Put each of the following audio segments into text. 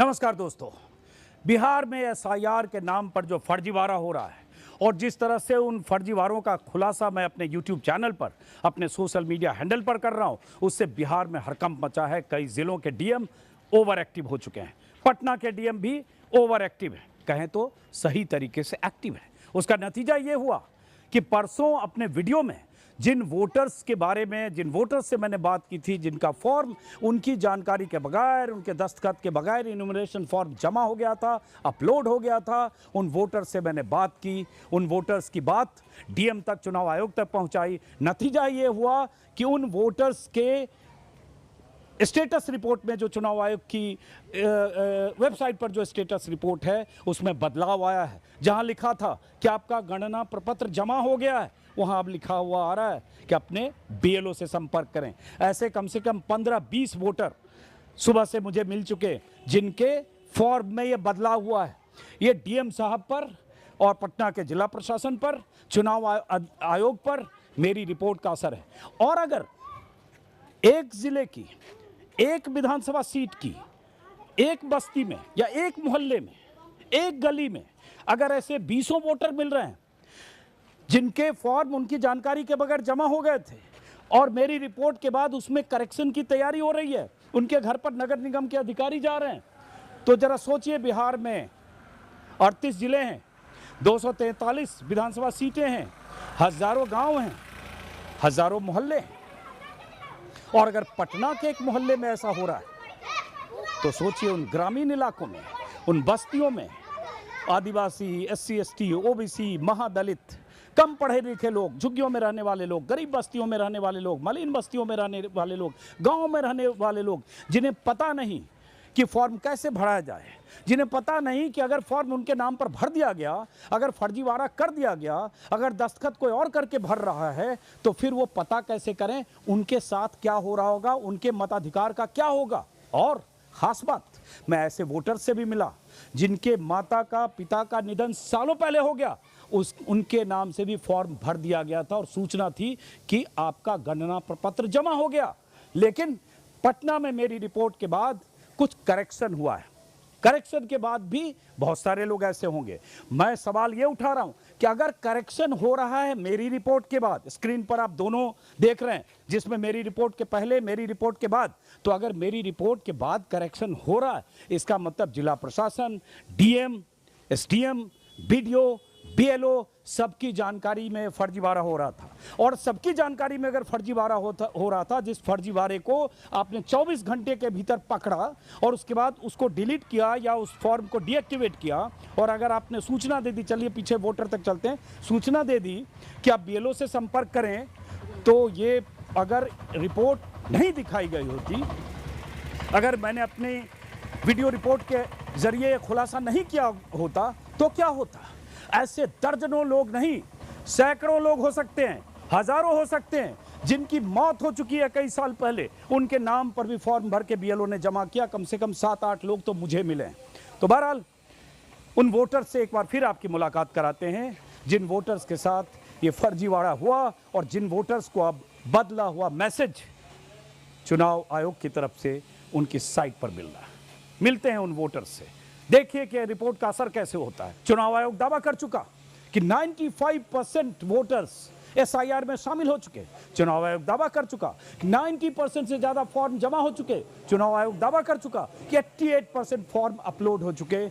नमस्कार दोस्तों। बिहार में एसआईआर के नाम पर जो फर्जीवाड़ा हो रहा है और जिस तरह से उन फर्जीवाड़ों का खुलासा मैं अपने यूट्यूब चैनल पर, अपने सोशल मीडिया हैंडल पर कर रहा हूं, उससे बिहार में हड़कंप मचा है। कई जिलों के डीएम ओवर एक्टिव हो चुके हैं। पटना के डीएम भी ओवर एक्टिव है, कहें तो सही तरीके से एक्टिव है। उसका नतीजा ये हुआ कि परसों अपने वीडियो में जिन वोटर्स के बारे में, जिन वोटर्स से मैंने बात की थी, जिनका फॉर्म उनकी जानकारी के बगैर, उनके दस्तखत के बगैर इन्यूमरेशन फॉर्म जमा हो गया था, अपलोड हो गया था, उन वोटर्स से मैंने बात की। उन वोटर्स की बात डीएम तक, चुनाव आयोग तक पहुंचाई। नतीजा ये हुआ कि उन वोटर्स के स्टेटस रिपोर्ट में, जो चुनाव आयोग की वेबसाइट पर जो स्टेटस रिपोर्ट है, उसमें बदलाव आया है। जहां लिखा था कि आपका गणना प्रपत्र जमा हो गया है, वहां अब लिखा हुआ आ रहा है कि अपने बीएलओ से संपर्क करें। ऐसे कम से कम 15-20 वोटर सुबह से मुझे मिल चुके जिनके फॉर्म में यह बदलाव हुआ है। ये डीएम साहब पर और पटना के जिला प्रशासन पर, चुनाव आयोग पर मेरी रिपोर्ट का असर है। और अगर एक जिले की, एक विधानसभा सीट की, एक बस्ती में या एक मोहल्ले में, एक गली में अगर ऐसे 20 वोटर मिल रहे हैं जिनके फॉर्म उनकी जानकारी के बगैर जमा हो गए थे और मेरी रिपोर्ट के बाद उसमें करेक्शन की तैयारी हो रही है, उनके घर पर नगर निगम के अधिकारी जा रहे हैं, तो जरा सोचिए, बिहार में 38 जिले हैं, 243 विधानसभा सीटें हैं, हजारों गांव हैं, हजारों मोहल्ले हैं। और अगर पटना के एक मोहल्ले में ऐसा हो रहा है तो सोचिए उन ग्रामीण इलाकों में, उन बस्तियों में आदिवासी, एससी, एसटी, ओबीसी, महादलित, कम पढ़े लिखे लोग, झुग्गियों में रहने वाले लोग, गरीब बस्तियों में रहने वाले लोग, मलिन बस्तियों में रहने वाले लोग, गांव में रहने वाले लोग, जिन्हें पता नहीं कि फॉर्म कैसे भरा जाए, जिन्हें पता नहीं कि अगर फॉर्म उनके नाम पर भर दिया गया, अगर फर्जीवाड़ा कर दिया गया, अगर दस्तखत कोई और करके भर रहा है, तो फिर वो पता कैसे करें उनके साथ क्या हो रहा होगा, उनके मताधिकार का क्या होगा। और खास बात, मैं ऐसे वोटर से भी मिला जिनके माता का, पिता का निधन सालों पहले हो गया, उनके नाम से भी फॉर्म भर दिया गया था और सूचना थी कि आपका गणना प्रपत्र जमा हो गया। लेकिन पटना में मेरी रिपोर्ट के बाद कुछ करेक्शन हुआ है। करेक्शन के बाद भी बहुत सारे लोग ऐसे होंगे। मैं सवाल ये उठा रहा हूं कि अगर करेक्शन हो रहा है मेरी रिपोर्ट के बाद, स्क्रीन पर आप दोनों देख रहे हैं, जिसमें मेरी रिपोर्ट के पहले, मेरी रिपोर्ट के बाद, तो अगर मेरी रिपोर्ट के बाद करेक्शन हो रहा है, इसका मतलब जिला प्रशासन, डीएम, एसडीएम, बीडीओ, बीएलओ, सबकी जानकारी में फर्जीवाड़ा हो रहा था। और सबकी जानकारी में अगर फर्जीवाड़ा हो रहा था, जिस फर्जीवाड़े को आपने 24 घंटे के भीतर पकड़ा और उसके बाद उसको डिलीट किया या उस फॉर्म को डीएक्टिवेट किया, और अगर आपने सूचना दे दी, चलिए पीछे वोटर तक चलते हैं, सूचना दे दी कि आप बीएलओ से संपर्क करें, तो ये अगर रिपोर्ट नहीं दिखाई गई होती, अगर मैंने अपनी वीडियो रिपोर्ट के जरिए खुलासा नहीं किया होता, तो क्या होता। ऐसे दर्जनों लोग नहीं, सैकड़ों लोग हो सकते हैं, हजारों हो सकते हैं, जिनकी मौत हो चुकी है कई साल पहले, उनके नाम पर भी फॉर्म भर के बीएलओ ने जमा किया। कम से कम 7-8 लोग तो मुझे मिले हैं। तो बहरहाल उन वोटर्स से एक बार फिर आपकी मुलाकात कराते हैं, जिन वोटर्स के साथ ये फर्जीवाड़ा हुआ और जिन वोटर्स को अब बदला हुआ मैसेज चुनाव आयोग की तरफ से उनकी साइट पर मिल रहा है। मिलते हैं उन वोटर्स से, देखिए कि रिपोर्ट का असर कैसे होता है। चुनाव आयोग दावा कर चुका कि 95% वोटर्स एसआईआर में शामिल हो चुके। चुनाव आयोग दावा कर चुका कि 90% से ज्यादा फॉर्म जमा हो चुके। चुनाव आयोग दावा कर चुका कि 88% फॉर्म अपलोड हो चुके।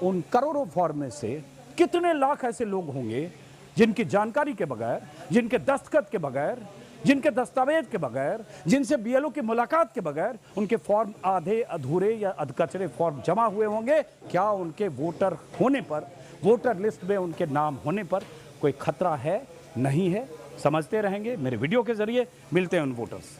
उन करोड़ों फॉर्म में से कितने लाख ऐसे लोग होंगे जिनकी जानकारी के बगैर, जिनके दस्तखत के बगैर, जिनके दस्तावेज के बगैर, जिनसे बीएलओ की मुलाकात के बगैर उनके फॉर्म आधे अधूरे या अधकचरे फॉर्म जमा हुए होंगे। क्या उनके वोटर होने पर, वोटर लिस्ट में उनके नाम होने पर कोई खतरा है, नहीं है? समझते रहेंगे मेरे वीडियो के जरिए। मिलते हैं उन वोटर्स।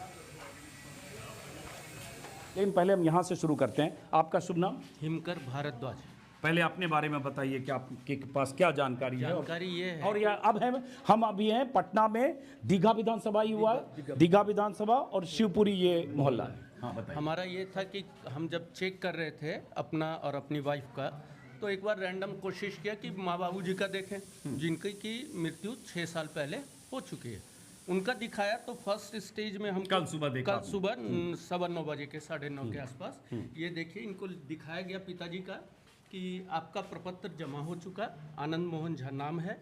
लेकिन पहले हम यहां से शुरू करते हैं। आपका शुभ नाम? हिमकर भारद्वाज। पहले अपने बारे में बताइए कि आपके पास क्या जानकारी है। जानकारी ये है, और या अब हम अभी हैं पटना में, दीघा विधानसभा ही हुआ है, दीघा विधानसभा और शिवपुरी ये मोहल्ला है। हाँ बताइए। हमारा ये था कि हम जब चेक कर रहे थे अपना और अपनी वाइफ का, तो एक बार रैंडम कोशिश किया कि माँ बाबू जी का देखें, जिनकी की मृत्यु 6 साल पहले हो चुकी है। उनका दिखाया तो फर्स्ट स्टेज में हम कल सुबह देखा कल सुबह 9:15 बजे के 9:30 के आसपास ये देखिए इनको दिखाया गया पिताजी का कि आपका प्रपत्र जमा हो चुका, आनंद मोहन झा नाम है।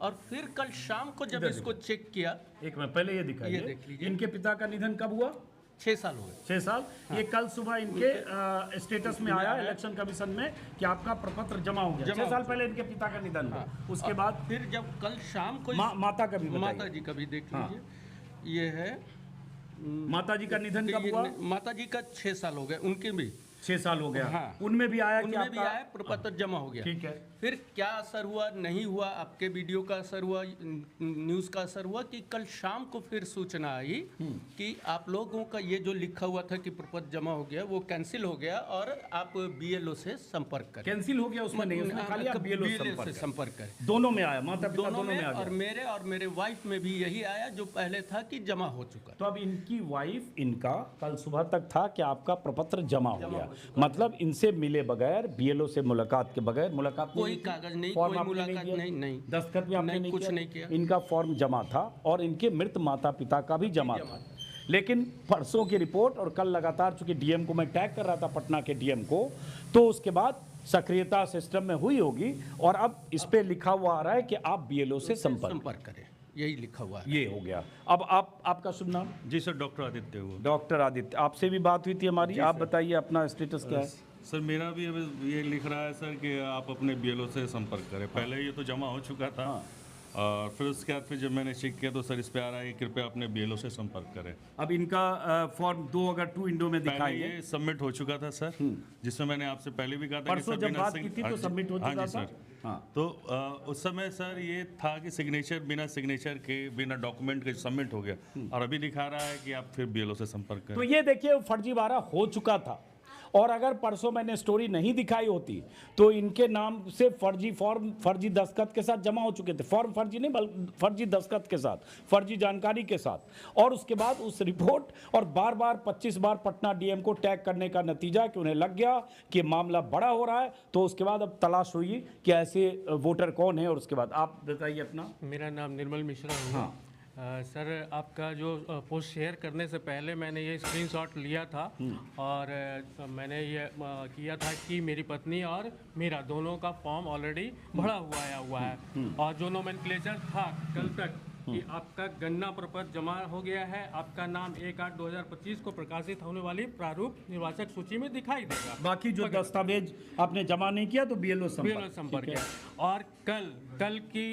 और फिर कल शाम को जब इसको चेक किया, एक मिनट पहले ये दिखाइए, ये देख लीजिए। इनके पिता का निधन कब हुआ? 6 साल हो गए। 6 साल। ये कल सुबह इनके स्टेटस में आया इलेक्शन कमीशन में कि आपका प्रपत्र जमा हो गया। 6 साल पहले इनके पिता का निधन हुआ। उसके बाद फिर जब कल शाम को माता का भी बताइए। माता जी का भी देख लीजिए। ये है माता जी का निधन कब हुआ? माता जी का 6 साल हो गए, उनके भी 6 साल हो गया। हाँ। उनमें भी आया कि उनमें भी आपका आया प्रपत्र जमा हो गया। ठीक है। फिर क्या असर हुआ नहीं हुआ, आपके वीडियो का असर हुआ, न्यूज़ का असर हुआ कि कल शाम को फिर सूचना आई कि आप लोगों का ये जो लिखा हुआ था कि प्रपत्र जमा हो गया वो कैंसिल हो गया और आप बीएलओ से संपर्क करें। कैंसिल हो गया उसमें नहीं, उसमें खाली आप BLO से संपर्क करें। दोनों में आया, माता पिता दोनों दोनों में आ और गया। मेरे वाइफ में भी यही आया जो पहले था कि जमा हो चुका। तो अब इनकी वाइफ इनका कल सुबह तक था कि आपका प्रपत्र जमा हो गया, मतलब इनसे मिले बगैर, बीएलओ से मुलाकात के बगैर, मुलाकात कोई कागज नहीं, फॉर्म कोई आपने मुलाकात किया? नहीं, दस्तखत भी आपने नहीं कुछ किया? नहीं किया। इनका फॉर्म जमा था और इनके मृत माता पिता का भी जमा था। लेकिन परसों की रिपोर्ट और कल लगातार, चूंकि डीएम को मैं टैग कर रहा था, पटना के डीएम को, तो उसके बाद सक्रियता सिस्टम में हुई होगी और अब इस पे लिखा हुआ आ रहा है कि आप बीएलओ से संपर्क करें, यही लिखा हुआ है। ये हो गया। अब आपका शुभ नाम? जी सर, डॉक्टर आदित्य हुआ। डॉक्टर आदित्य, आपसे भी बात हुई थी हमारी, आप बताइए अपना स्टेटस क्या है? सर मेरा भी अभी ये लिख रहा है सर कि आप अपने बीएलओ से संपर्क करें। पहले ये तो जमा हो चुका था और फिर उसके बाद फिर जब मैंने चेक किया तो सर इस पे आ रहा है कि कृपया अपने बीएलओ से संपर्क करें। अब इनका फॉर्म 2 अगर 2 विंडो में पहले दिखाएंगे। ये सबमिट हो चुका था सर, जिसमें मैंने आपसे पहले भी कहा था कि परसों सर जब बिना बात की थी तो सबमिट हो हाँ चुका जी था। सर। हाँ। तो उस समय सर ये था कि सिग्नेचर बिना सिग्नेचर के, बिना डॉक्यूमेंट के सबमिट हो गया और अभी दिखा रहा है कि आप फिर बीएलओ से संपर्क करें। तो ये देखिए फर्जीवाड़ा हो चुका था और अगर परसों मैंने स्टोरी नहीं दिखाई होती तो इनके नाम से फर्जी फॉर्म फर्जी दस्तखत के साथ जमा हो चुके थे। फॉर्म फर्जी नहीं बल्कि फर्जी दस्तखत के साथ, फर्जी जानकारी के साथ। और उसके बाद उस रिपोर्ट और बार बार 25 बार पटना डीएम को टैग करने का नतीजा कि उन्हें लग गया कि मामला बड़ा हो रहा है। तो उसके बाद अब तलाश हुई कि ऐसे वोटर कौन है। और उसके बाद आप बताइए अपना। मेरा नाम निर्मल मिश्रा हुआ। हाँ। सर आपका जो पोस्ट शेयर करने से पहले मैंने ये स्क्रीनशॉट लिया था और मैंने ये किया था कि मेरी पत्नी और मेरा दोनों का फॉर्म ऑलरेडी भरा हुआ है और जो नोमेनक्लेचर था कल तक कि आपका गन्ना प्रपत्र जमा हो गया है, आपका नाम 1/8/2025 को प्रकाशित होने वाली प्रारूप निर्वाचक सूची में दिखाई देगा। बाकी जो दस्तावेज आपने जमा नहीं किया तो बीएलओ संपर्क है। और कल की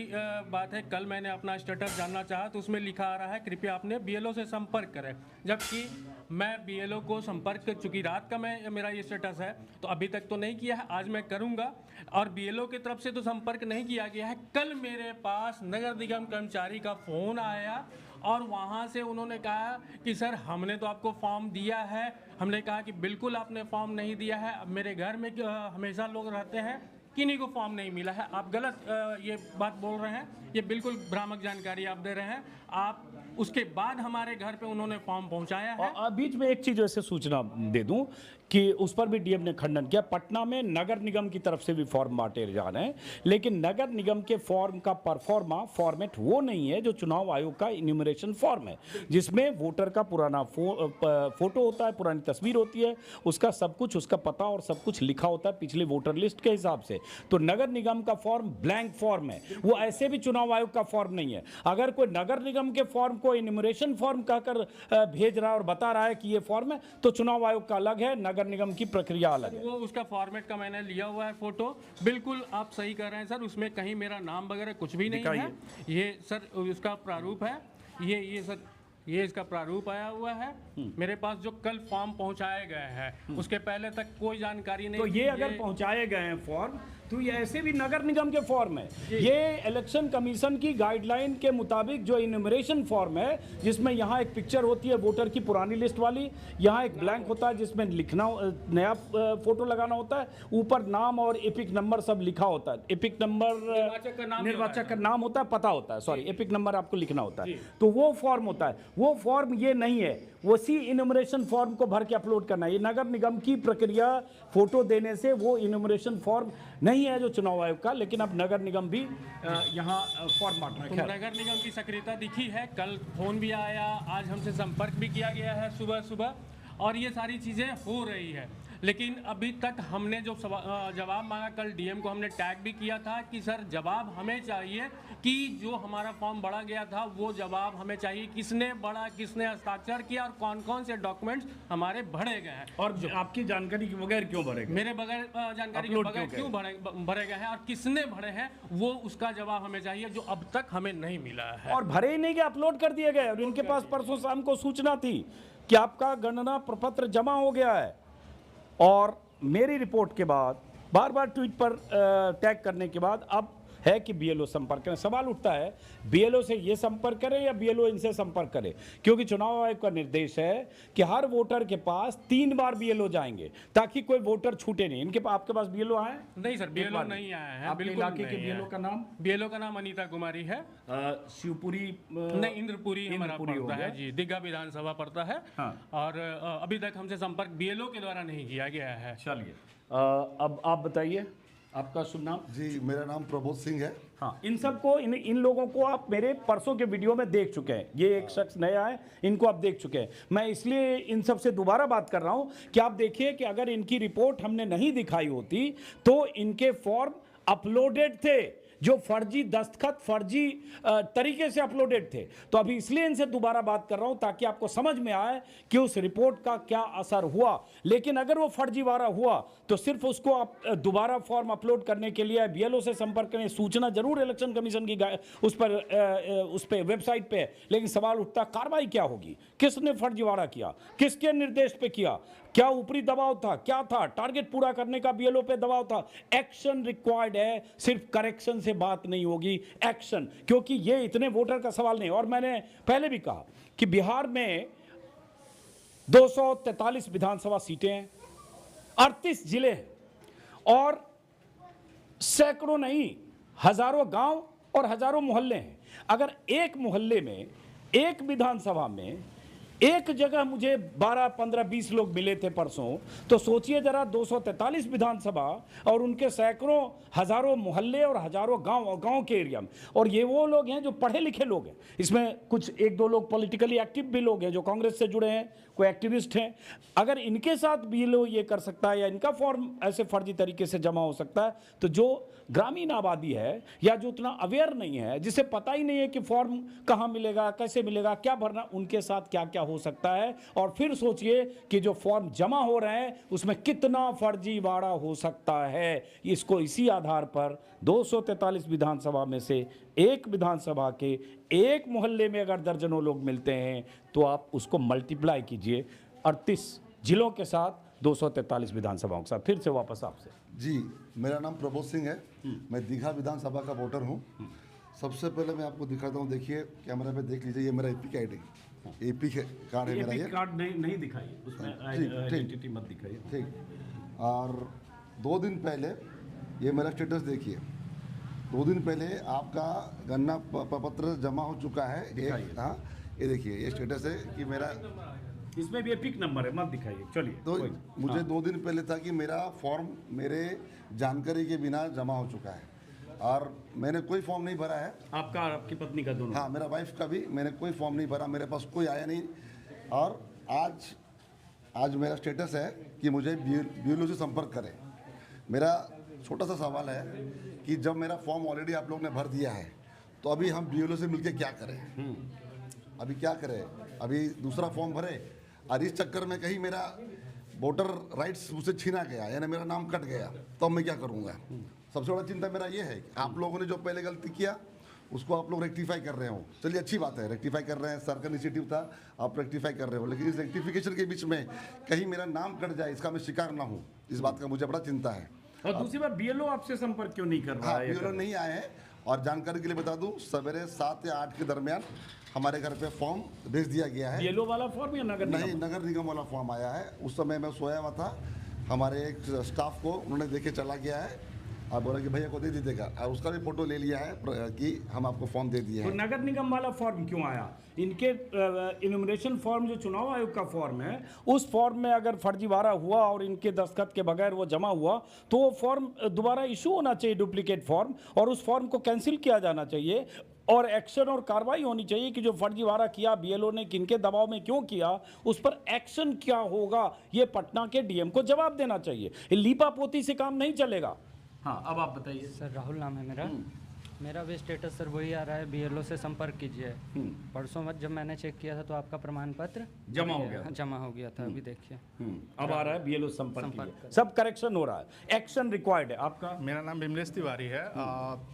बात है, कल मैंने अपना स्टेटस जानना चाहा तो उसमें लिखा आ रहा है कृपया अपने बीएलओ से संपर्क करें, जबकि मैं बीएलओ को संपर्क, चूंकि रात का मेरा ये स्टेटस है तो अभी तक तो नहीं किया है, आज मैं करूंगा। और बीएलओ की तरफ से तो संपर्क नहीं किया गया है। कल मेरे पास नगर निगम कर्मचारी का फ़ोन आया और वहाँ से उन्होंने कहा कि सर हमने तो आपको फॉर्म दिया है। हमने कहा कि बिल्कुल आपने फॉर्म नहीं दिया है, अब मेरे घर में हमेशा लोग रहते हैं, किन्हीं को फॉर्म नहीं मिला है, आप गलत ये बात बोल रहे हैं, ये बिल्कुल भ्रामक जानकारी आप दे रहे हैं। आप उसके बाद हमारे घर पे उन्होंने फॉर्म पहुंचाया है। और बीच में एक चीज ऐसे सूचना दे दूं कि उस पर भी डीएम ने खंडन किया। पटना में नगर निगम की तरफ से भी फॉर्म बांटे जा रहे हैं, लेकिन नगर निगम के फॉर्म का परफॉर्मा फॉर्मेट वो नहीं है जो चुनाव आयोग का इन्यूमरेशन फॉर्म है, जिसमें वोटर का पुराना फोटो होता है, पुरानी तस्वीर होती है, उसका सब कुछ, उसका पता और सब कुछ लिखा होता है पिछले वोटर लिस्ट के हिसाब से। तो नगर निगम का फॉर्म ब्लैंक फॉर्म है, वो ऐसे भी चुनाव आयोग का फॉर्म नहीं है। अगर कोई नगर निगम के फॉर्म को इन्यूमरेशन फॉर्म कहकर भेज रहा है और बता रहा है कि ये फॉर्म है, तो चुनाव आयोग का अलग है, नगर निगम की प्रक्रिया अलग है। वो उसका फॉर्मेट का मैंने लिया हुआ है फोटो, बिल्कुल आप सही कर रहे हैं सर, उसमें कहीं मेरा नाम वगैरह कुछ भी नहीं है। ये सर उसका प्रारूप है, ये सर ये इसका प्रारूप आया हुआ है मेरे पास, जो कल फॉर्म पहुंचाए गए हैं उसके पहले तक कोई जानकारी नहीं। तो ये अगर पहुंचाए गए हैं फॉर्म तो ये ऐसे भी नगर निगम के फॉर्म है। ये इलेक्शन कमीशन की गाइडलाइन के मुताबिक जो इन्यूमरेशन फॉर्म है, जिसमें यहाँ एक पिक्चर होती है वोटर की पुरानी लिस्ट वाली, यहाँ एक ब्लैंक होता है जिसमें लिखना, नया फोटो लगाना होता है, ऊपर नाम और एपिक नंबर सब लिखा होता है। एपिक नंबर निर्वाचक का नाम होता है, पता होता है, सॉरी एपिक नंबर आपको लिखना होता है, तो वो फॉर्म होता है। वो फॉर्म ये नहीं है, उसी इनुमरेशन फॉर्म को भर के अपलोड करना है। ये नगर निगम की प्रक्रिया फोटो देने से वो इनुमरेशन फॉर्म नहीं है जो चुनाव आयोग का, लेकिन अब नगर निगम भी यहाँ फॉर्म बांट रहा है। नगर निगम की सक्रियता दिखी है, कल फोन भी आया, आज हमसे संपर्क भी किया गया है सुबह सुबह, और ये सारी चीज़ें हो रही है। लेकिन अभी तक हमने जो जवाब मांगा, कल डीएम को हमने टैग भी किया था कि सर जवाब हमें चाहिए कि जो हमारा फॉर्म बढ़ा गया था वो जवाब हमें चाहिए, किसने बढ़ा, किसने हस्ताक्षर किया और कौन कौन से डॉक्यूमेंट्स हमारे भरे गए हैं, और आपकी जानकारी के बगैर क्यों भरे गए, मेरे बगैर जानकारी के बगैर क्यों भरे गए हैं और किसने भरे हैं, वो उसका जवाब हमें चाहिए, जो अब तक हमें नहीं मिला है। और भरे ही नहीं गए, अपलोड कर दिए गए। और इनके पास परसों शाम को सूचना थी कि आपका गणना प्रपत्र जमा हो गया है, और मेरी रिपोर्ट के बाद बार बार ट्वीट पर टैग करने के बाद अब है कि बीएलओ संपर्क करें। सवाल उठता है बीएलओ से ये संपर्क करें या बीएलओ इनसे संपर्क करें, क्योंकि चुनाव आयोग का निर्देश है कि हर वोटर के पास 3 बार बीएलओ जाएंगे ताकि कोई वोटर छूटे नहीं। इनके आपके पास बीएलओ आए? नहीं सर, बीएलओ नहीं आया है। आपके इलाके के बीएलओ का नाम? बीएलओ का नाम अनीता कुमारी है। शिवपुरी नहीं, इंद्रपुरी हमारा पड़ता है जी, दीघा विधानसभा पड़ता है। हाँ। और अभी तक हमसे संपर्क बीएलओ के द्वारा नहीं किया गया है। चलिए, अब आप बताइए आपका शुभ नाम? जी, मेरा नाम प्रबोध सिंह है। हाँ, इन सबको इन लोगों को आप मेरे परसों के वीडियो में देख चुके हैं। ये एक शख्स नया है, इनको आप देख चुके हैं। मैं इसलिए इन सब से दोबारा बात कर रहा हूं कि आप देखिए कि अगर इनकी रिपोर्ट हमने नहीं दिखाई होती तो इनके फॉर्म अपलोडेड थे, जो फर्जी दस्तखत फर्जी तरीके से अपलोडेड थे। तो अभी इसलिए इनसे दोबारा बात कर रहा हूं ताकि आपको समझ में आए कि उस रिपोर्ट का क्या असर हुआ। लेकिन अगर वो फर्जीवाड़ा हुआ तो सिर्फ उसको आप दोबारा फॉर्म अपलोड करने के लिए बीएलओ से संपर्क करें। सूचना जरूर इलेक्शन कमीशन की उस पर वेबसाइट पे है, लेकिन सवाल उठता कार्रवाई क्या होगी, किसने फर्जीवाड़ा किया, किसके निर्देश पे किया, क्या ऊपरी दबाव था, क्या था, टारगेट पूरा करने का बीएलओ पे दबाव था। एक्शन रिक्वायर्ड है, सिर्फ करेक्शन से बात नहीं होगी, एक्शन। क्योंकि ये इतने वोटर का सवाल नहीं। और मैंने पहले भी कहा कि बिहार में 243 विधानसभा सीटें हैं, 38 जिले हैं, और सैकड़ों नहीं हजारों गांव और हजारों मोहल्ले हैं। अगर एक मोहल्ले में, एक विधानसभा में एक जगह मुझे 12, 15, 20 लोग मिले थे परसों, तो सोचिए जरा 243 विधानसभा और उनके सैकड़ों हजारों मोहल्ले और हजारों गांव और गांव के एरिया में। और ये वो लोग हैं जो पढ़े लिखे लोग हैं, इसमें कुछ 1-2 लोग पॉलिटिकली एक्टिव भी लोग हैं जो कांग्रेस से जुड़े हैं, कोई एक्टिविस्ट हैं। अगर इनके साथ बीएलओ ये कर सकता है या इनका फॉर्म ऐसे फर्जी तरीके से जमा हो सकता है, तो जो ग्रामीण आबादी है या जो उतना अवेयर नहीं है, जिसे पता ही नहीं है कि फॉर्म कहाँ मिलेगा, कैसे मिलेगा, क्या भरना, उनके साथ क्या क्या हो सकता है। और फिर सोचिए कि जो फॉर्म जमा हो रहे हैं उसमें कितना फर्जीवाड़ा हो सकता है। इसको इसी आधार पर 243 विधानसभा में से एक विधानसभा के एक मोहल्ले में अगर दर्जनों लोग मिलते हैं तो आप उसको मल्टीप्लाई कीजिए 38 जिलों के साथ 243 विधानसभाओं के साथ। फिर से वापस आपसे। जी, मेरा नाम प्रबोध सिंह है। मैं दीघा विधानसभा का वोटर हूँ। सबसे पहले मैं आपको दिखाता हूँ, देखिए कैमरा पे देख लीजिए, ये मेरा एपी का आईडी, एपी कार्ड है मेरा। ये कार्ड नहीं दिखाइए, उसमें आइडेंटिटी मत दिखाइए। ठीक। और 2 दिन पहले ये मेरा स्टेटस देखिए, 2 दिन पहले आपका गन्ना पत्र जमा हो चुका है। एक, हाँ, ये देखिए, ये स्टेटस है कि मेरा, इसमें भी एपिक नंबर है, मत दिखाइए। चलिए, तो मुझे 2 दिन पहले था कि मेरा फॉर्म मेरे जानकारी के बिना जमा हो चुका है और मैंने कोई फॉर्म नहीं भरा है। आपका, आपकी पत्नी का दोनों? हाँ, मेरा वाइफ का भी, मैंने कोई फॉर्म नहीं भरा, मेरे पास कोई आया नहीं। और आज मेरा स्टेटस है कि मुझे बीएलओ से संपर्क करें। मेरा छोटा सा सवाल है कि जब मेरा फॉर्म ऑलरेडी आप लोग ने भर दिया है तो अभी हम बीएलओ से मिलकर क्या करें? अभी क्या करें? अभी दूसरा फॉर्म भरे और इस चक्कर में कहीं मेरा वोटर राइट्स मुझसे छीना गया, यानी मेरा नाम कट गया, तो अब मैं क्या करूँगा? सबसे बड़ा चिंता मेरा ये है कि आप लोगों ने जो पहले गलती किया उसको आप लोग रेक्टिफाई कर रहे हो। चलिए, अच्छी बात है, रेक्टिफाई कर रहे हैं, सर का इनिशिएटिव था, आप रेक्टिफाई कर रहे हो, लेकिन इस रेक्टिफिकेशन के बीच में कहीं मेरा नाम कट जाए, इसका मैं शिकार ना हूँ, इस बात का मुझे बड़ा चिंता है। और दूसरी बात, बीएलओ आपसे संपर्क क्यों नहीं कर रहा है? बीएलओ नहीं आए हैं। और जानकारी के लिए बता दूं, सवेरे 7 या 8 के दरमियान हमारे घर पे फॉर्म भेज दिया गया है। बीएलओ वाला फॉर्म या नगर निगम? नहीं, नगर निगम वाला फॉर्म आया है। उस समय मैं सोया हुआ था, हमारे एक स्टाफ को उन्होंने देके चला गया है आप बोला कि भैया को दे दीजिएगा, और उसका भी फोटो ले लिया है कि हम आपको फॉर्म दे दिए तो हैं। नगर निगम वाला फॉर्म क्यों आया? इनके इनुमरेशन फॉर्म जो चुनाव आयोग का फॉर्म है, उस फॉर्म में अगर फर्जीवाड़ा हुआ और इनके दस्तखत के बगैर वो जमा हुआ तो वो फॉर्म दोबारा इशू होना चाहिए, डुप्लीकेट फॉर्म, और उस फॉर्म को कैंसिल किया जाना चाहिए और एक्शन और कार्रवाई होनी चाहिए कि जो फर्जीवाड़ा किया बीएलओ ने किनके दबाव में क्यों किया, उस पर एक्शन क्या होगा, ये पटना के डीएम को जवाब देना चाहिए। लीपा पोती से काम नहीं चलेगा। हाँ, अब आप बताइए। सर राहुल नाम है मेरा भी स्टेटस सर वही आ रहा है, बीएलओ से संपर्क कीजिए। परसों मत जब मैंने चेक किया था तो आपका प्रमाण पत्र जमा हो गया, जमा हो गया था। अभी देखिए अब आ रहा है बीएलओ संपर्क कीजिए, सब करेक्शन हो रहा है, एक्शन रिक्वायर्ड है। आपका? मेरा नाम विमलेश तिवारी है।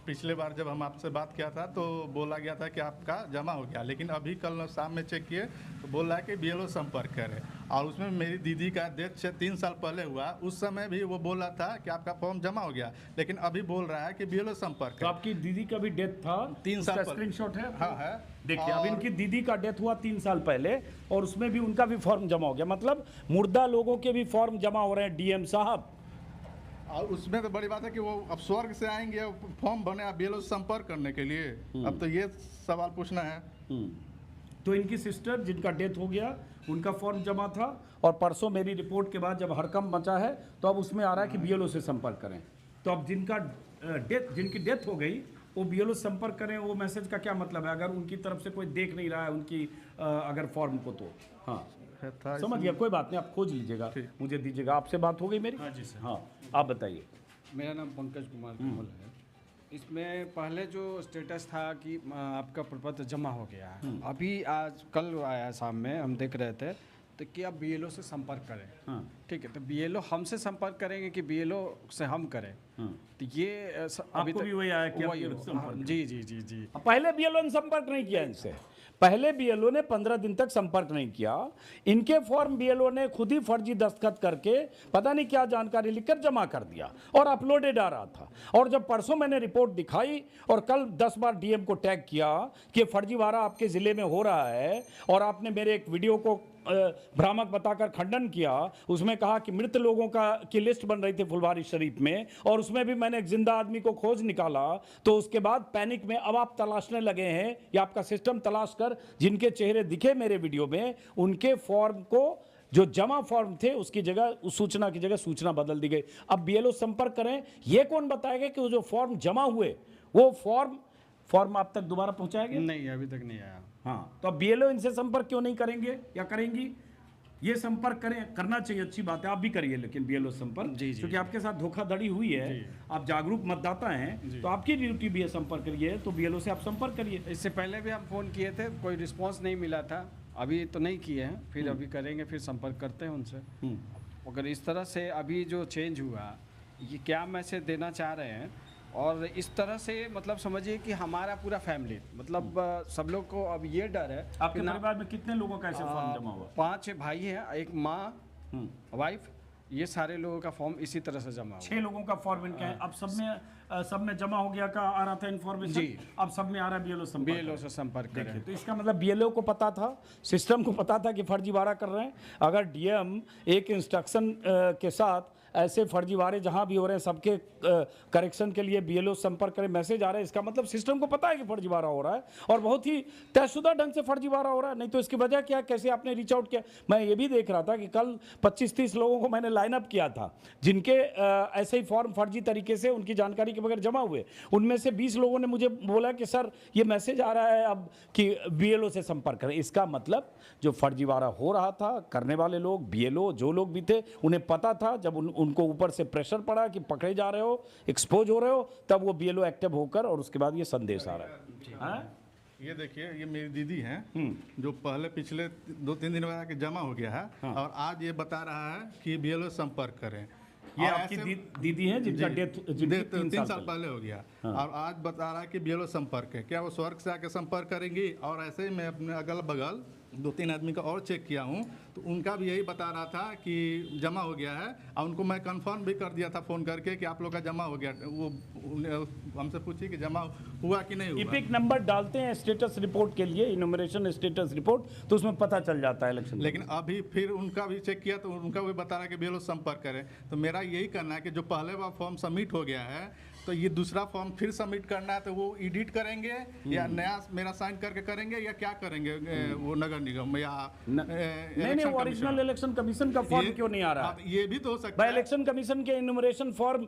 पिछले बार जब हम आपसे बात किया था तो बोला गया था कि आपका जमा हो गया, लेकिन अभी कल शाम में चेक किए तो बोल रहा है कि बीएलओ संपर्क करें। और उसमें मेरी दीदी का डेथ से 3 साल पहले हुआ, उस समय भी वो बोला था कि आपका फॉर्म जमा हो गया, लेकिन अभी बोल रहा है कि बीएलओ संपर्क तो आपकी दीदी का भी डेथ था 3 साल पहले। स्क्रीनशॉट है? हाँ है। देखिए, अब इनकी दीदी का डेथ हुआ 3 साल पहले और उसमें भी उनका भी फॉर्म जमा हो गया, मतलब मुर्दा लोगों के भी फॉर्म जमा हो रहे हैं डीएम साहब। और उसमें तो बड़ी बात है कि वो अब स्वर्ग से आएंगे, फॉर्म बने आप बीएलओ संपर्क करने के लिए। अब तो ये सवाल पूछना है। तो इनकी सिस्टर जिनका डेथ हो गया उनका फॉर्म जमा था, और परसों मेरी रिपोर्ट के बाद जब हड़कंप मचा है तो अब उसमें आ रहा है कि बीएलओ से संपर्क करें। तो अब जिनकी डेथ हो गई वो बीएलओ संपर्क करें, वो मैसेज का क्या मतलब है? अगर उनकी तरफ से कोई देख नहीं रहा है उनकी अगर फॉर्म को, तो हाँ समझ गया, कोई बात नहीं, आप खोज लीजिएगा, मुझे दीजिएगा। आपसे बात हो गई मेरी? हाँ जी सर। हाँ, आप बताइए। मेरा नाम पंकज कुमार कमल है। इसमें पहले जो स्टेटस था कि आपका प्रपत्र जमा हो गया है, अभी आज कल आया शाम में हम देख रहे थे तो कि आप बीएलओ से संपर्क करें। हाँ। ठीक है, तो बीएलओ हमसे संपर्क करेंगे कि बीएलओ से हम करें? तो ये आपको भी वही आया कि वही आप संपर्क? जी जी जी जी। पहले बीएलओ ने संपर्क नहीं किया इनसे, पहले बीएलओ ने 15 दिन तक संपर्क नहीं किया। इनके फॉर्म बीएलओ ने खुद ही फर्जी दस्तखत करके पता नहीं क्या जानकारी लिखकर जमा कर दिया और अपलोडेड आ रहा था। और जब परसों मैंने रिपोर्ट दिखाई और कल 10 बार डीएम को टैग किया कि फर्जीवाड़ा आपके ज़िले में हो रहा है, और आपने मेरे एक वीडियो को भ्रामक बताकर खंडन किया, उसमें कहा कि मृत लोगों की लिस्ट बन रही थी फुलवारी शरीफ में, और उसमें भी मैंने एक जिंदा आदमी को खोज निकाला। तो उसके बाद पैनिक में अब आप तलाशने लगे हैं, या आपका सिस्टम तलाश कर जिनके चेहरे दिखे मेरे वीडियो में उनके फॉर्म को, जो जमा फॉर्म थे उसकी जगह, उस सूचना की जगह सूचना बदल दी गई। अब बीएलओ संपर्क करें, ये कौन बताएगा कि वो जो फॉर्म जमा हुए वो फॉर्म आप तक दोबारा पहुंचाएंगे? नहीं, अभी तक नहीं आया। हाँ, तो अब बीएलओ इनसे संपर्क क्यों नहीं करेंगे या करेंगी? ये संपर्क करना चाहिए, अच्छी बात है, आप भी करिए, लेकिन बीएलओ संपर्क, क्योंकि आपके साथ धोखाधड़ी हुई है, आप जागरूक मतदाता हैं, तो आपकी ड्यूटी भी है संपर्क करिए, तो बीएलओ से आप संपर्क करिए। इससे पहले भी हम फ़ोन किए थे, कोई रिस्पांस नहीं मिला था, अभी तो नहीं किए हैं, फिर अभी करेंगे, फिर संपर्क करते हैं उनसे। अगर इस तरह से अभी जो चेंज हुआ, ये क्या मैसेज देना चाह रहे हैं? और इस तरह से मतलब समझिए कि हमारा पूरा फैमिली, मतलब सब लोग को अब ये डर है। आपके परिवार में कितने लोगों का ऐसे फॉर्म जमा हुआ? 5 भाई हैं, एक माँ, वाइफ, ये सारे लोगों का फॉर्म इसी तरह से जमा हुआ। 6 लोगों का फॉर्म इनका है। अब सब में जमा हो गया का आ रहा था इन्फॉर्मेशन जी। अब सब में आ रहा है बीएलओ से संपर्क करें। तो इसका मतलब बीएलओ को पता था, सिस्टम को पता था कि फर्जीवाड़ा कर रहे हैं। अगर डीएम एक इंस्ट्रक्शन के साथ ऐसे फर्जीवाड़े जहां भी हो रहे हैं सबके करेक्शन के लिए बीएलओ संपर्क करें मैसेज आ रहा है, इसका मतलब सिस्टम को पता है कि फर्जीवाड़ा हो रहा है और बहुत ही तयशुदा ढंग से फर्जीवाड़ा हो रहा है। नहीं तो इसकी वजह क्या, कैसे आपने रीच आउट किया? मैं ये भी देख रहा था कि कल 25-30 लोगों को मैंने लाइन अप किया था जिनके ऐसे ही फॉर्म फर्जी तरीके से उनकी जानकारी के बगैर जमा हुए। उनमें से 20 लोगों ने मुझे बोला कि सर ये मैसेज आ रहा है अब कि बीएलओ से संपर्क करें। इसका मतलब जो फर्जीवाड़ा हो रहा था, करने वाले लोग, बीएलओ जो लोग भी थे, उन्हें पता था। जब उनको ऊपर से प्रेशर पड़ा कि पकड़े जा रहे हो, एक्सपोज हो रहे हो, तब वो बीएलओ एक्टिव होकर और उसके बाद ये संदेश आ रहा है। ये देखिए, ये मेरी दीदी हैं जो पहले पिछले 2-3 दिन बाद जमा हो गया है। हाँ। और आज ये बता रहा है कि बीएलओ संपर्क करें। ये आपकी दीदी है जिनका डेथ 3 साल पहले हो गया। हाँ। और आज बता रहा है कि बीएलओ संपर्क है। क्या वो स्वर्ग से आके संपर्क करेंगी? और ऐसे ही मैं अपने अगल बगल 2-3 आदमी का और चेक किया हूँ, तो उनका भी यही बता रहा था कि जमा हो गया है, और उनको मैं कंफर्म भी कर दिया था फ़ोन करके कि आप लोग का जमा हो गया। वो हमसे पूछी कि जमा हुआ कि नहीं हुआ। इपिक नंबर डालते हैं स्टेटस रिपोर्ट के लिए, इनुमरेशन स्टेटस रिपोर्ट, तो उसमें पता चल जाता है इलेक्शन। लेकिन अभी फिर उनका भी चेक किया तो उनका भी बता रहा है कि BLO संपर्क करें। तो मेरा यही करना है कि जो पहले वाला फॉर्म सबमिट हो गया है, तो ये दूसरा फॉर्म फिर सबमिट करना है, तो वो एडिट करेंगे या नया मेरा साइन करके करेंगे या क्या करेंगे वो नगर निगम या नहीं, वो ओरिजिनल इलेक्शन कमीशन का फॉर्म क्यों नहीं आ रहा अब ये भी तो हो सकता है। इलेक्शन कमीशन के इनुमरेशन फॉर्म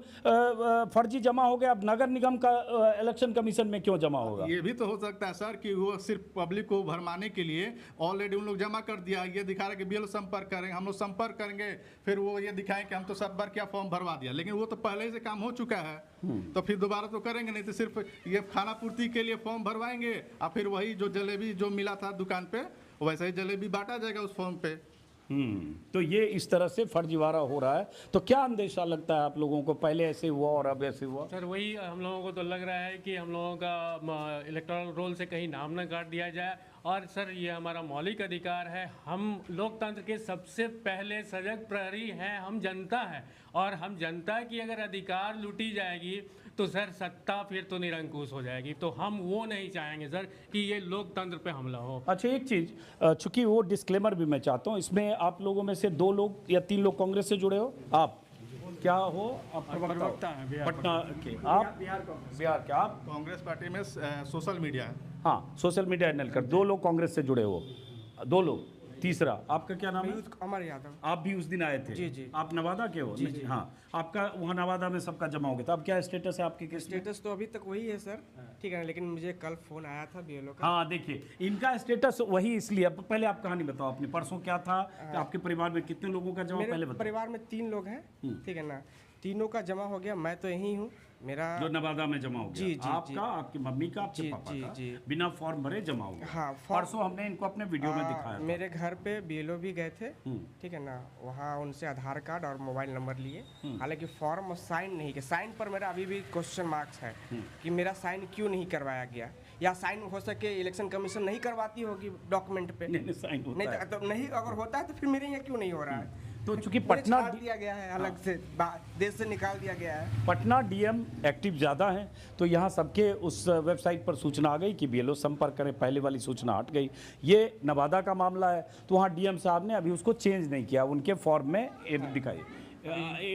फर्जी जमा हो गया, अब नगर निगम का इलेक्शन कमीशन में क्यों जमा होगा? ये भी तो हो सकता है सर कि वो सिर्फ पब्लिक को भरमाने के लिए ऑलरेडी उन लोग जमा कर दिया, ये दिखा रहे कि BLO संपर्क करेंगे, हम लोग संपर्क करेंगे, फिर वो ये दिखाएं कि हम तो सब बार क्या फॉर्म भरवा दिया, लेकिन वो तो पहले से काम हो चुका है, तो फिर दोबारा तो करेंगे नहीं, तो सिर्फ ये खाना पूर्ति के लिए फॉर्म भरवाएंगे और फिर वही जो जलेबी जो मिला था दुकान पे वैसा ही जलेबी बांटा जाएगा उस फॉर्म पे। तो ये इस तरह से फर्जीवाड़ा हो रहा है। तो क्या अंदेशा लगता है आप लोगों को, पहले ऐसे हुआ और अब ऐसे हुआ? सर वही हम लोगों को तो लग रहा है कि हम लोगों का इलेक्टोरल रोल से कहीं नाम न काट दिया जाए, और सर ये हमारा मौलिक अधिकार है, हम लोकतंत्र के सबसे पहले सजग प्रहरी हैं, हम जनता हैं, और हम जनता की अगर अधिकार लूटी जाएगी तो सर सत्ता फिर तो निरंकुश हो जाएगी, तो हम वो नहीं चाहेंगे सर कि ये लोकतंत्र पे हमला हो। अच्छा, एक चीज़, चूंकि वो डिस्क्लेमर भी मैं चाहता हूँ, इसमें आप लोगों में से 2 लोग या 3 लोग कांग्रेस से जुड़े हो, आप क्या हो? आप प्रवक्ता हैं पटना के, आप बिहार के, आप कांग्रेस पार्टी में सोशल मीडिया है। हाँ, सोशल मीडिया हैंडल कर, 2 लोग कांग्रेस से जुड़े हो, 2 लोग, तीसरा आपका क्या नाम है? अमर यादव। आप भी उस दिन आए थे? जी जी। आप नवादा के हो? जी। हाँ, आपका वहाँ नवादा में सबका जमा हो गया था, अब क्या स्टेटस है आपके केस में? स्टेटस तो अभी तक वही है सर, ठीक है, लेकिन मुझे कल फोन आया था BLO का। हाँ, देखिए इनका स्टेटस वही, इसलिए अब पहले आप कहानी बताओ अपनी, परसों क्या था कि आपके परिवार में कितने लोगों का जमा, पहले बताओ। परिवार में 3 लोग हैं, ठीक है ना, तीनों का जमा हो गया, मैं तो यहीं हूँ, मेरा जो नवादा में जमा हो गया। जी, जी, आपका, आपकी मम्मी का, आपके पापा का, बिना फॉर्म भरे जमा हो गया। हाँ, परसों हमने इनको अपने वीडियो में दिखाया था। मेरे घर पे BLO भी गए थे, ठीक है ना, वहाँ उनसे आधार कार्ड और मोबाइल नंबर लिए, हालांकि फॉर्म साइन नहीं किया। साइन पर मेरा अभी भी क्वेश्चन मार्क्स है कि मेरा साइन क्यों नहीं करवाया गया, या साइन हो सके इलेक्शन कमीशन नहीं करवाती होगी डॉक्यूमेंट पे, नहीं, साइन होता है। तो नहीं, अगर होता है तो फिर मेरे यहाँ क्यों नहीं हो रहा है? तो चूंकि पटना दिया गया है अलग से, देश से निकाल दिया गया है। पटना DM एक्टिव ज़्यादा है, तो यहाँ सबके उस वेबसाइट पर सूचना आ गई कि BLO संपर्क करें, पहले वाली सूचना हट गई। ये नवादा का मामला है, तो वहाँ DM साहब ने अभी उसको चेंज नहीं किया, उनके फॉर्म में दिखाई,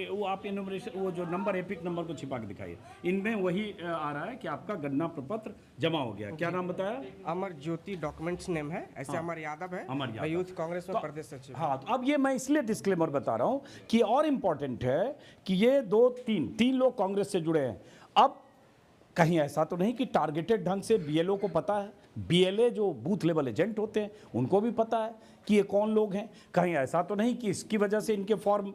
वो आप इनुमरेशन, वो जो नंबर एपिक नंबर को छिपा के दिखाइए, इनमें वही आ रहा है कि आपका गन्ना प्रपत्र जमा हो गया। क्या नाम बताया? अमर ज्योति डॉक्यूमेंट्स नेम है, ऐसे अमर यादव है, अमर यादव, यूथ कांग्रेस में प्रदेश सचिव। हाँ, तो अब ये मैं इसलिए डिस्क्लेमर बता रहा हूँ कि और इम्पोर्टेंट है कि ये 2-3 लोग कांग्रेस से जुड़े हैं। अब कहीं ऐसा तो नहीं कि टारगेटेड ढंग से BLO को पता है, BLA जो बूथ लेवल एजेंट होते हैं उनको भी पता है कि ये कौन लोग हैं, कहीं ऐसा तो नहीं कि इसकी वजह से इनके फॉर्म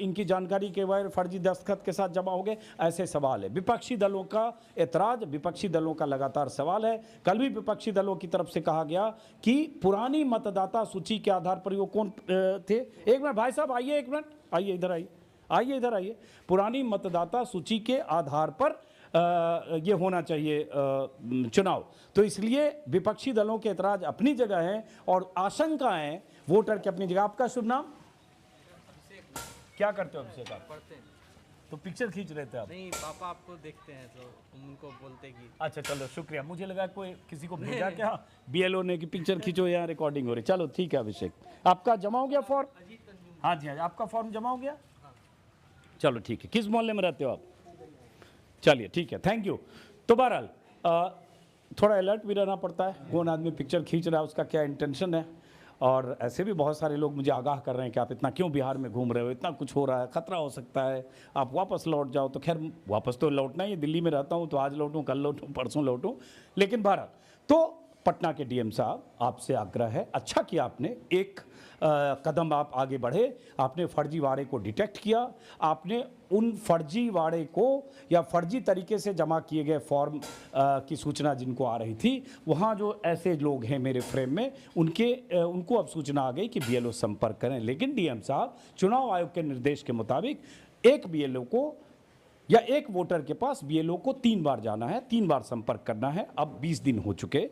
इनकी जानकारी के बगैर फर्जी दस्तखत के साथ जमा हो गए, ऐसे सवाल है। विपक्षी दलों का एतराज, विपक्षी दलों का लगातार सवाल है। कल भी विपक्षी दलों की तरफ से कहा गया कि पुरानी मतदाता सूची के आधार पर वो कौन थे, एक मिनट भाई साहब आइए, एक मिनट आइए, इधर आइए, आइए इधर आइए, पुरानी मतदाता सूची के आधार पर ये होना चाहिए चुनाव। तो इसलिए विपक्षी दलों के एतराज अपनी जगह हैं और आशंकाएं वोटर की अपनी जगह। आपका शुभ नाम? क्या करते हो अभिषेक आप? पढ़ते हैं। तो पिक्चर खींच रहे थे आप? नहीं, पापा आपको देखते हैं तो उनको बोलते कि। अच्छा चलो शुक्रिया, मुझे लगा कोई किसी को भेजा क्या BLO ने कि पिक्चर खींचो, यहाँ रिकॉर्डिंग हो रही। चलो ठीक है अभिषेक, आपका जमा हो गया फॉर्म? हाँ जी, हाँ, आपका फॉर्म जमा हो गया। चलो ठीक है, किस मोहल्ले में रहते हो आप? चलिए ठीक है, थैंक यू। तो बहरहाल थोड़ा अलर्ट भी रहना पड़ता है, कौन आदमी पिक्चर खींच रहा है, उसका क्या इंटेंशन है। और ऐसे भी बहुत सारे लोग मुझे आगाह कर रहे हैं कि आप इतना क्यों बिहार में घूम रहे हो, इतना कुछ हो रहा है, खतरा हो सकता है, आप वापस लौट जाओ। तो खैर वापस तो लौटना ही, दिल्ली में रहता हूँ तो आज लौटूँ, कल लौटूँ, परसों लौटूँ, लेकिन बहरहाल तो पटना के DM साहब आपसे आग्रह है, अच्छा किया आपने, एक कदम आप आगे बढ़े, आपने फर्जीवाड़े को डिटेक्ट किया, आपने उन फर्जीवाड़े को या फर्जी तरीके से जमा किए गए फॉर्म की सूचना जिनको आ रही थी, वहाँ जो ऐसे लोग हैं मेरे फ्रेम में, उनको अब सूचना आ गई कि BLO संपर्क करें। लेकिन DM साहब, चुनाव आयोग के निर्देश के मुताबिक एक BLO को या एक वोटर के पास BLO को 3 बार जाना है, 3 बार संपर्क करना है। अब 20 दिन हो चुके,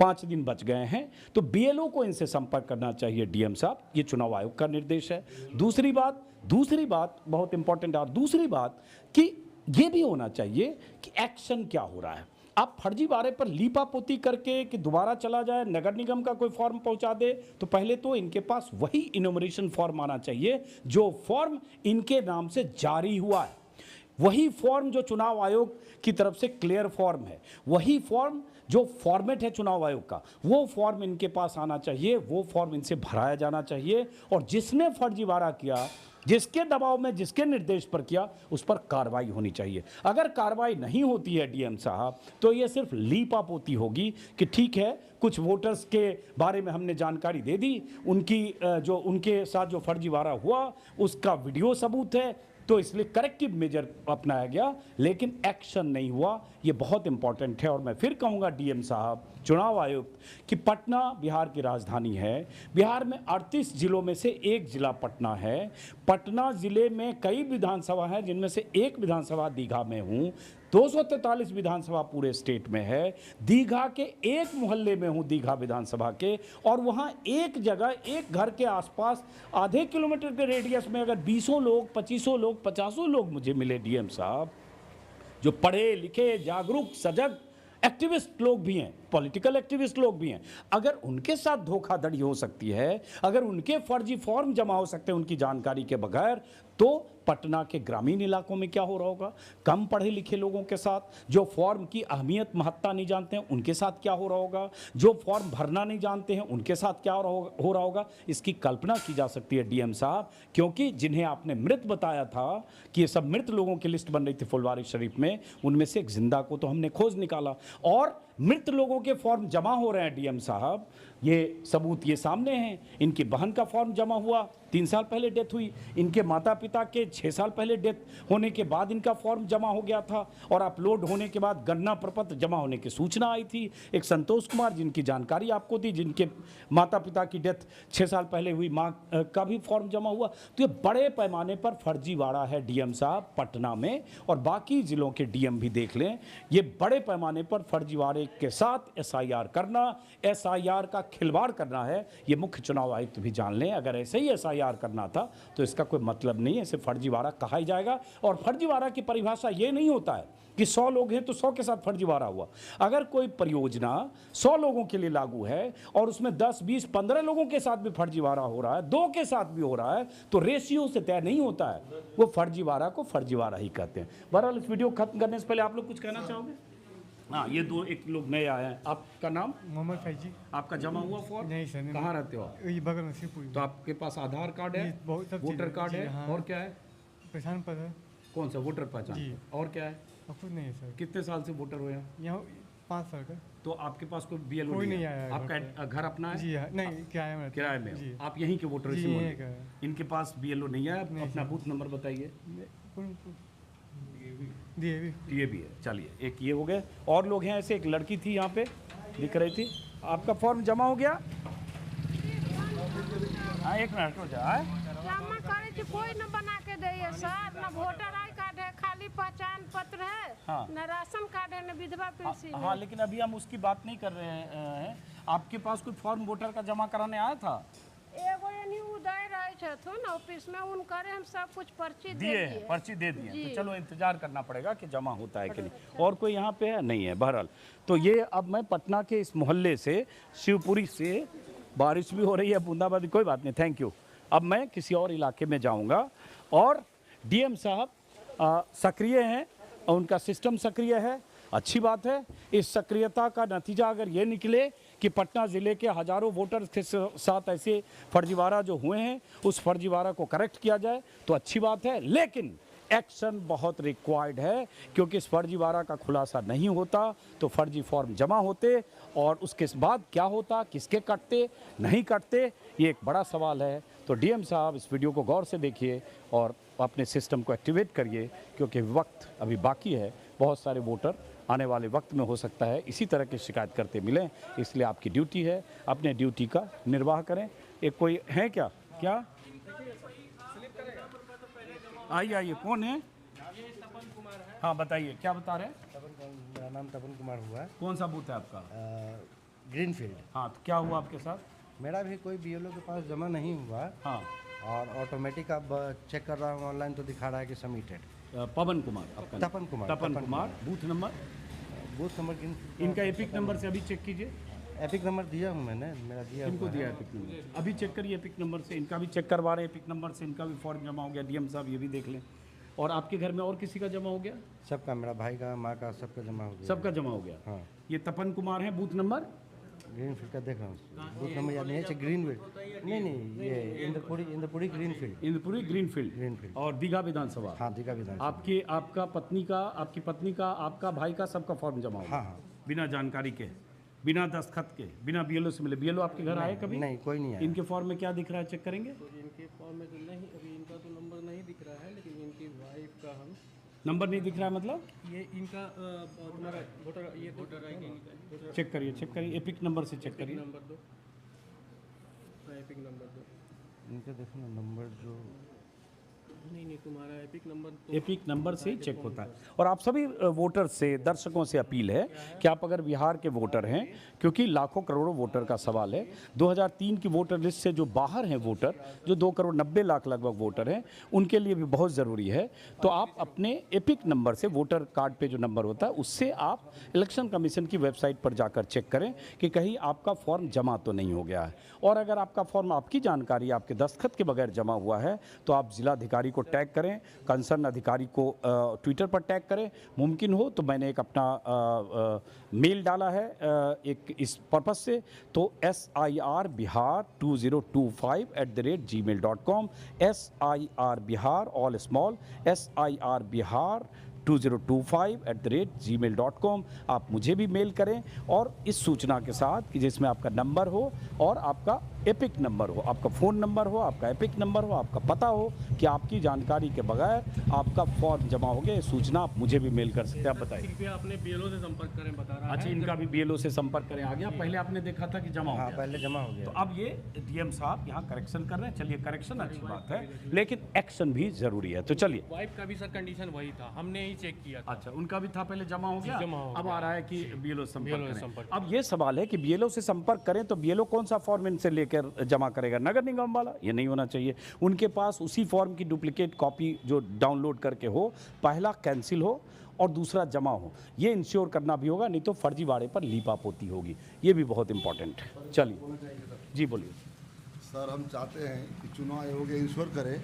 5 दिन बच गए हैं, तो बीएलओ को इनसे संपर्क करना चाहिए डीएम साहब, ये चुनाव आयोग का निर्देश है। दूसरी बात बहुत इंपॉर्टेंट, और दूसरी बात कि ये भी होना चाहिए कि एक्शन क्या हो रहा है। आप फर्जीवाड़े पर लीपापोती करके कि दोबारा चला जाए, नगर निगम का कोई फॉर्म पहुंचा दे, तो पहले तो इनके पास वही इनोमरेशन फॉर्म आना चाहिए जो फॉर्म इनके नाम से जारी हुआ है, वही फॉर्म जो चुनाव आयोग की तरफ से क्लियर फॉर्म है, वही फॉर्म जो फॉर्मेट है चुनाव आयोग का, वो फॉर्म इनके पास आना चाहिए, वो फॉर्म इनसे भराया जाना चाहिए, और जिसने फर्जीवाड़ा किया, जिसके दबाव में, जिसके निर्देश पर किया, उस पर कार्रवाई होनी चाहिए। अगर कार्रवाई नहीं होती है डीएम साहब, तो ये सिर्फ लीपापोती होगी कि ठीक है, कुछ वोटर्स के बारे में हमने जानकारी दे दी, उनकी जो उनके साथ जो फर्जीवाड़ा हुआ उसका वीडियो सबूत है, तो इसलिए करेक्टिव मेजर अपनाया गया, लेकिन एक्शन नहीं हुआ। ये बहुत इंपॉर्टेंट है। और मैं फिर कहूँगा डीएम साहब, चुनाव आयुक्त, कि पटना बिहार की राजधानी है। बिहार में 38 जिलों में से एक जिला पटना है। पटना ज़िले में कई विधानसभा हैं, जिनमें से एक विधानसभा दीघा में हूँ। 243 विधानसभा पूरे स्टेट में है। दीघा के एक मोहल्ले में हूँ, दीघा विधानसभा के, और वहाँ एक जगह, एक घर के आसपास आधे किलोमीटर के रेडियस में अगर 20 लोग, 25 लोग, 50 लोग मुझे मिले डीएम साहब, जो पढ़े लिखे, जागरूक, सजग एक्टिविस्ट लोग भी हैं, पॉलिटिकल एक्टिविस्ट लोग भी हैं, अगर उनके साथ धोखाधड़ी हो सकती है, अगर उनके फर्जी फॉर्म जमा हो सकते हैं उनकी जानकारी के बगैर, तो पटना के ग्रामीण इलाकों में क्या हो रहा होगा? कम पढ़े लिखे लोगों के साथ, जो फॉर्म की अहमियत महत्ता नहीं जानते हैं, उनके साथ क्या हो रहा होगा? जो फॉर्म भरना नहीं जानते हैं, उनके साथ क्या हो रहा होगा? इसकी कल्पना की जा सकती है डीएम साहब, क्योंकि जिन्हें आपने मृत बताया था कि ये सब मृत लोगों की लिस्ट बन रही थी फुलवारी शरीफ में, उनमें से एक जिंदा को तो हमने खोज निकाला, और मृत लोगों के फॉर्म जमा हो रहे हैं डीएम साहब। ये सबूत ये सामने हैं। इनकी बहन का फॉर्म जमा हुआ, 3 साल पहले डेथ हुई। इनके माता पिता के 6 साल पहले डेथ होने के बाद इनका फॉर्म जमा हो गया था, और अपलोड होने के बाद गणना प्रपत्र जमा होने की सूचना आई थी। एक संतोष कुमार, जिनकी जानकारी आपको दी, जिनके माता पिता की डेथ 6 साल पहले हुई, माँ का भी फॉर्म जमा हुआ। तो ये बड़े पैमाने पर फर्जीवाड़ा है डीएम साहब पटना में, और बाकी जिलों के डीएम भी देख लें। ये बड़े पैमाने पर फर्जीवाड़े के साथ एसआईआर करना, एसआईआर का खिलवाड़ करना है, ये मुख्य चुनाव आयुक्त भी जान लें। अगर ऐसे ही एसआईआर करना था तो इसका कोई मतलब नहीं है, इसे फर्जीवाड़ा कहा ही जाएगा। और फर्जीवाड़ा की परिभाषा ये नहीं होता है कि 100 लोग हैं तो 100 के साथ फर्जीवाड़ा हुआ। अगर कोई परियोजना 100 लोगों के लिए लागू है और उसमें 10, 20, 15 लोगों के साथ भी फर्जीवाड़ा हो रहा है, 2 के साथ भी हो रहा है, तो रेशियो से तय नहीं होता है। वो फर्जीवाड़ा को फर्जीवाड़ा ही कहते हैं। बहरहाल, इस वीडियो खत्म करने से पहले आप लोग कुछ कहना चाहोगे? हाँ, ये 1 लोग नए आए हैं। आपका नाम? मोहम्मद फैजी। आपका जमा हुआ फॉर्म? नहीं सर। कहाँ रहते हो आप? ये बगल में शिवपुरी। तो आपके पास आधार कार्ड है, वोटर कार्ड है, हाँ। और क्या है? पहचान पत्र है। कौन सा? वोटर पहचान। और क्या है? कुछ नहीं है सर। कितने साल से वोटर हुए? यहाँ 5 साल का। तो आपके पास कोई बीएलओ कोई नहीं आया? आपका घर अपना है? जी हाँ, नहीं किराए में। किराए में? आप यहीं के वोटर? इनके पास बीएलओ नहीं है। अपना बूथ नंबर बताइए। डीएवी है। चलिए, एक ये हो गए। और लोग हैं ऐसे? एक लड़की थी यहाँ पे दिख रही थी। आपका फॉर्म जमा हो गया? हाँ, 1 मिनट हो जाए। जमा करे थी, कोई न बना के दे सर, न वोटर आई कार्ड है, खाली पहचान पत्र है, हाँ। न राशन कार्ड है, न विधवा पेंशन। हाँ, लेकिन अभी हम उसकी बात नहीं कर रहे हैं। आपके पास कोई फॉर्म वोटर का जमा कराने आया था? एगो यानी उदय रहे छथुन ऑफिस में, उनकरे हम सब कुछ पर्ची दिए, पर्ची दे दिए। तो चलो, इंतजार करना पड़ेगा कि जमा होता है कि नहीं। और कोई यहाँ पे है? नहीं है। बहरहाल, तो ये अब मैं पटना के इस मोहल्ले से, शिवपुरी से, बारिश भी हो रही है, बूंदाबांदी, कोई बात नहीं, थैंक यू। अब मैं किसी और इलाके में जाऊँगा। और डीएम साहब सक्रिय हैं, उनका सिस्टम सक्रिय है, अच्छी बात है। इस सक्रियता का नतीजा अगर ये निकले कि पटना ज़िले के हज़ारों वोटर्स के साथ ऐसे फर्जीवाड़ा जो हुए हैं, उस फर्जीवाड़ा को करेक्ट किया जाए तो अच्छी बात है। लेकिन एक्शन बहुत रिक्वायर्ड है, क्योंकि इस फर्जीवाड़ा का खुलासा नहीं होता तो फर्जी फॉर्म जमा होते, और उसके बाद क्या होता, किसके कटते, नहीं कटते, ये एक बड़ा सवाल है। तो डीएम साहब, इस वीडियो को गौर से देखिए और अपने सिस्टम को एक्टिवेट करिए, क्योंकि वक्त अभी बाकी है। बहुत सारे वोटर आने वाले वक्त में हो सकता है इसी तरह की शिकायत करते मिलें, इसलिए आपकी ड्यूटी है, अपने ड्यूटी का निर्वाह करें। एक कोई है क्या? आइए, कौन है? हाँ, बताइए, क्या बता रहे हैं? मेरा नाम तपन कुमार हुआ है। कौन सा बूथ है आपका? ग्रीनफील्ड। हाँ, तो क्या हुआ आपके साथ? मेरा भी कोई बीएलओ के पास जमा नहीं हुआ। हाँ। और ऑटोमेटिक अब चेक कर रहा हूँ ऑनलाइन तो दिखा रहा है कि सबमिटेड। पवन कुमार आपका? Tapan Kumar. Tapan Kumar. Booth number? Booth number इनका एपिक नंबर से अभी चेक कीजिए। एपिक नंबर दिया हूँ मैंने, मेरा दिया। इनको दिया एपिक नंबर, अभी चेक करिए एपिक नंबर से। इनका भी चेक करवा रहे हैं एपिक नंबर से, इनका भी फॉर्म जमा हो गया। डीएम साहब ये भी देख लें। और आपके घर में और किसी का जमा हो गया? सबका, मेरा भाई का, माँ का, सबका जमा हो गया। सबका जमा हो गया। हाँ। ये तपन कुमार है। Booth number? ग्रीनफील्ड का देख रहा हूँ, बूथ नंबर याद नहीं है। ग्रीनफील्ड नहीं, ये इंद्रपुरी ग्रीनफील्ड। इंद्रपुरी ग्रीनफील्ड। और दीघा विधानसभा? हाँ, दीघा विधानसभा। आपका पत्नी का, आपकी पत्नी का, आपका भाई का, सबका फॉर्म जमा हो गया? हाँ। बिना जानकारी के, बिना दस्तखत के, बिना बीएलओ से मिले। बीएलओ आपके घर आए कभी? नहीं, कोई नहीं आया। इनके फॉर्म में क्या दिख रहा है, चेक करेंगे? इनके फॉर्म में तो नहीं, अभी इनका तो नंबर नहीं दिख रहा है, लेकिन इनकी वाइफ का हम नंबर नहीं दिख रहा है मतलब? ये इनका तुम्हारा वोटर आई चेक करिए एपिक नंबर से चेक करिए। नंबर दो, एपिक नंबर दो। इनका देखो ना नंबर जो नहीं, तुम्हारा एपिक नंबर एपिक नंबर से ही चेक होता है। और आप सभी वोटर से, दर्शकों से अपील है कि आप अगर बिहार के वोटर हैं, क्योंकि लाखों करोड़ों वोटर का सवाल है, 2003 की वोटर लिस्ट से जो बाहर हैं वोटर, जो 2 करोड़ 90 लाख लगभग वोटर हैं, उनके लिए भी बहुत ज़रूरी है। तो आप अपने एपिक नंबर से, वोटर कार्ड पे जो नंबर होता है, उससे आप इलेक्शन कमीशन की वेबसाइट पर जाकर चेक करें कि कहीं आपका फॉर्म जमा तो नहीं हो गया है। और अगर आपका फॉर्म, आपकी जानकारी आपके दस्तखत के बगैर जमा हुआ है, तो आप जिलाधिकारी को टैग करें, कंसर्न अधिकारी को ट्विटर पर टैग करें। मुमकिन हो तो मैंने एक अपना मेल डाला है एक इस पर्पस से, तो SIRBihar2025@gmail.com, SIRBihar all small, SIRBihar2025@gmail.com। आप मुझे भी मेल करें और इस सूचना के साथ कि जिसमें आपका नंबर हो और आपका एपिक नंबर हो, आपका फ़ोन नंबर हो, आपका एपिक नंबर हो, आपका पता हो कि आपकी जानकारी के बगैर आपका फॉर्म जमा हो गया। सूचना आप मुझे भी मेल कर सकते हैं। आप बताइए। कृपया अपने बीएलओ से संपर्क करें, बता रहा है। अच्छा, इनका भी बीएलओ से संपर्क करें। आ गया? पहले आपने देखा था कि जमा हो गया? हाँ, पहले जमा हो गया। तो अब ये डीएम साहब यहाँ करेक्शन कर रहे हैं। चलिए, करेक्शन अच्छी बात है, लेकिन एक्शन भी जरूरी है। तो चलिए। वाइफ का भी सर कंडीशन वही था, हमने ही चेक किया था। अच्छा, उनका भी था, पहले जमा हो गया, अब आ रहा है कि बीएलओ संपर्क करें। अब ये सवाल है कि बीएलओ से संपर्क करें तो बीएलओ कौन सा फॉर्म इनसे लेकर जमा करेगा? नगर निगम वाला? ये नहीं होना चाहिए। उनके पास उसी फॉर्म की डुप्लीकेट कॉपी जो डाउनलोड करके हो, पहला कैंसिल हो और दूसरा जमा हो। ये इंश्योर करना भी होगा, नहीं तो फर्जीवाड़े पर लीपापोती होगी। ये भी बहुत इंपॉर्टेंट है। चलिए जी, बोलिए। सर, हम चाहते हैं कि चुनाव आयोग इंश्योर करे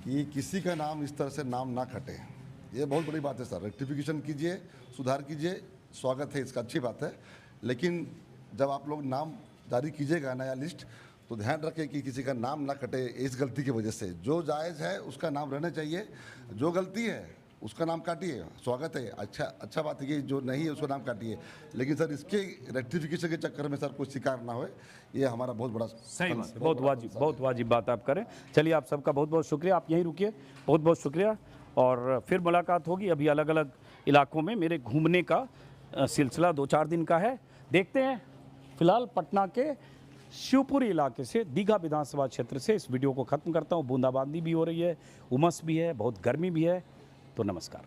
कि किसी का नाम इस तरह से नाम ना कटे। ये बहुत बड़ी बात है सर। रेक्टिफिकेशन कीजिए, सुधार कीजिए, स्वागत है इसका, अच्छी बात है। लेकिन जब आप लोग नाम जारी कीजिएगा नया लिस्ट, तो ध्यान रखें कि किसी का नाम ना कटे इस गलती की वजह से। जो जायज़ है उसका नाम रहना चाहिए, जो गलती है उसका नाम काटिए, स्वागत है, अच्छा बात है कि जो नहीं है उसका नाम काटिए। लेकिन सर, इसके रेक्टिफिकेशन के चक्कर में सर कोई शिकार ना हो, ये हमारा बहुत बड़ा सही बात है। बहुत वाजिब बात आप करें। चलिए, आप सबका बहुत बहुत शुक्रिया। आप यहीं रुकिए, बहुत बहुत शुक्रिया। और फिर मुलाकात होगी। अभी अलग अलग इलाकों में मेरे घूमने का सिलसिला 2-4 दिन का है, देखते हैं। फिलहाल पटना के शिवपुरी इलाके से, दीघा विधानसभा क्षेत्र से इस वीडियो को ख़त्म करता हूँ। बूंदाबांदी भी हो रही है, उमस भी है, बहुत गर्मी भी है। तो नमस्कार।